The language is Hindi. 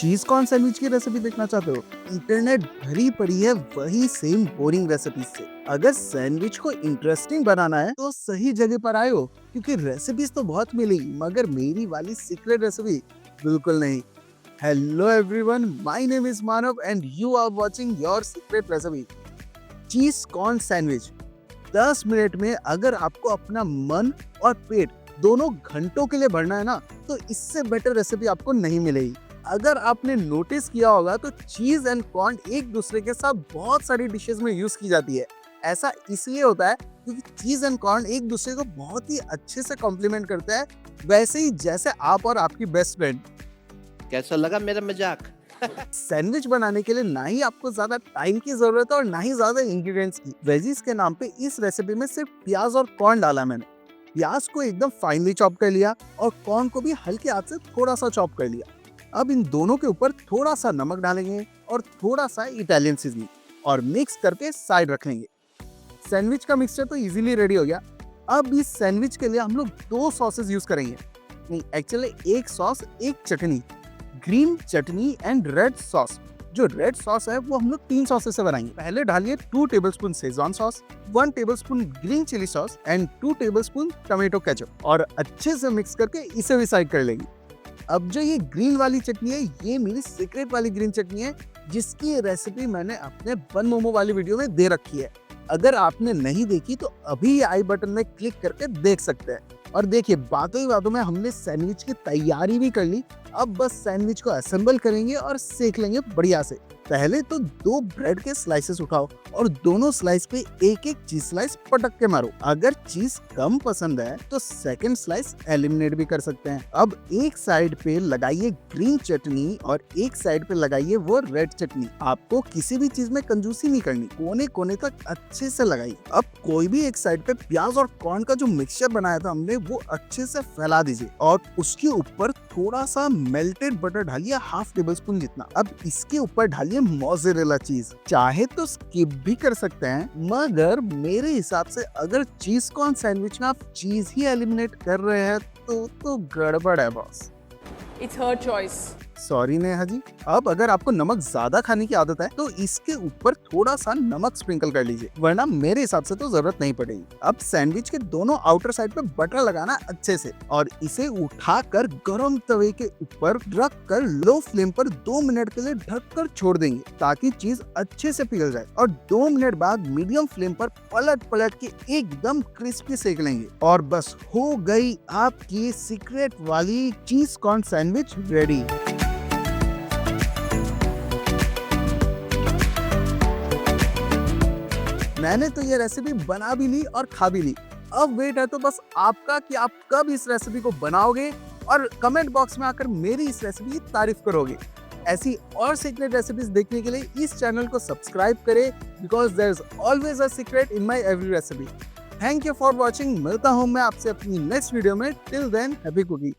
चीज कॉर्न सैंडविच की रेसिपी देखना चाहते हो? इंटरनेट भरी पड़ी है वही सेम बोरिंग रेसिपीज से। अगर सैंडविच को इंटरेस्टिंग बनाना है तो सही जगह पर आए हो, क्योंकि रेसिपीज तो बहुत मिली मगर मेरी वाली सीक्रेट रेसिपी बिल्कुल नहीं। Hello everyone, my name is Manav and you are watching your secret recipe, cheese corn sandwich. 10 minute में अगर आपको अपना मन और पेट दोनों घंटों के लिए भरना है ना, तो इससे बेटर रेसिपी आपको नहीं मिलेगी। अगर आपने नोटिस किया होगा तो चीज एंड कॉर्न एक दूसरे के साथ बहुत सारी डिशेस में यूज की जाती है। ऐसा इसलिए होता है क्योंकि चीज एंड कॉर्न एक दूसरे को बहुत ही अच्छे से कॉम्प्लीमेंट करते हैं, वैसे ही जैसे आप और आपकी बेस्ट फ्रेंड। कैसा लगा मेरा मजाक? सैंडविच बनाने के लिए ना ही आपको ज्यादा टाइम की जरूरत है और ना ही ज्यादा इंग्रेडिएंट्स की। वेजीज के नाम पे इस रेसिपी में सिर्फ प्याज और कॉर्न डाला मैंने। प्याज को एकदम फाइनली चॉप कर लिया और कॉर्न को भी हल्के हाथ से थोड़ा सा चॉप कर लिया। अब इन दोनों के ऊपर थोड़ा सा नमक डालेंगे और थोड़ा सा इटालियन सीजनिंग और मिक्स करके साइड रख लेंगे। सैंडविच का मिक्सचर तो इजीली रेडी हो गया। अब इस सैंडविच के लिए हम लोग 2 सॉसेस यूज करेंगे। नहीं, एक्चुअली एक सॉस, एक chutney, green chutney and red sauce. जो रेड सॉस है वो हम लोग 3 सॉसेस से बनाएंगे। पहले डालिए 2 tablespoon schezwan sauce, 1 tablespoon green chilli sauce and 2 tablespoon tomato ketchup और अच्छे से मिक्स करके इसे भी साइड कर लेंगे। अब जो ये ग्रीन वाली चटनी है, ये मेरी सीक्रेट वाली ग्रीन चटनी है, जिसकी रेसिपी मैंने अपने बन मोमो वाली वीडियो में दे रखी है। अगर आपने नहीं देखी तो अभी आई बटन में क्लिक करके देख सकते हैं। और देखिए, बातों ही बातों में हमने सैंडविच की तैयारी भी कर ली। अब बस सैंडविच को असेंबल करेंगे और सेक लेंगे बढ़िया से। पहले तो 2 ब्रेड के स्लाइसेस उठाओ और दोनों स्लाइस पे एक एक चीज स्लाइस पटक के मारो। अगर चीज कम पसंद है तो सेकंड स्लाइस एलिमिनेट भी कर सकते हैं। अब एक साइड पे लगाइए ग्रीन चटनी और एक साइड पे लगाइए वो रेड चटनी। आपको किसी भी चीज में कंजूसी नहीं करनी, कोने कोने तक अच्छे से लगाइए। अब कोई भी एक साइड पे प्याज और कॉर्न का जो मिक्सचर बनाया था हमने, वो अच्छे से फैला दीजिए और उसके ऊपर थोड़ा सा मेल्टेड बटर डालिए, हाफ टेबल स्पून जितना। अब इसके ऊपर डालिए मोज़रेला चीज। चाहे तो स्किप भी कर सकते हैं, मगर मेरे हिसाब से अगर चीज कॉर्न सैंडविच में आप चीज ही एलिमिनेट कर रहे हैं तो गड़बड़ है boss. It's her choice. Sorry Neha ji. अब अगर आपको नमक ज्यादा खाने की आदत है तो इसके ऊपर थोड़ा सा नमक स्प्रिंकल कर लीजिए, वरना मेरे हिसाब से तो जरूरत नहीं पड़ेगी। अब सैंडविच के दोनों आउटर साइड पे बटर लगाना अच्छे से और इसे उठाकर गरम तवे के ऊपर रख कर लो फ्लेम पर 2 मिनट के लिए ढक कर छोड़ देंगे, ताकि चीज अच्छे से पिघल जाए। और 2 मिनट बाद मीडियम फ्लेम पर पलट पलट के एकदम क्रिस्पी सेक लेंगे और बस हो गई आपकी सीक्रेट वाली चीज कॉर्न सैंडविच रेडी। मैंने तो ये रेसिपी बना भी ली और खा भी ली। अब वेट है तो बस आपका कि आप कब इस रेसिपी को बनाओगे और कमेंट बॉक्स में आकर मेरी इस रेसिपी की तारीफ करोगे। ऐसी और सीक्रेट रेसिपीज देखने के लिए इस चैनल को सब्सक्राइब करें, because there is always a secret in my every recipe. Thank you for watching. मिलता हूँ मैं आपसे अपनी नेक्स्ट वीडियो में। Till then, happy cooking.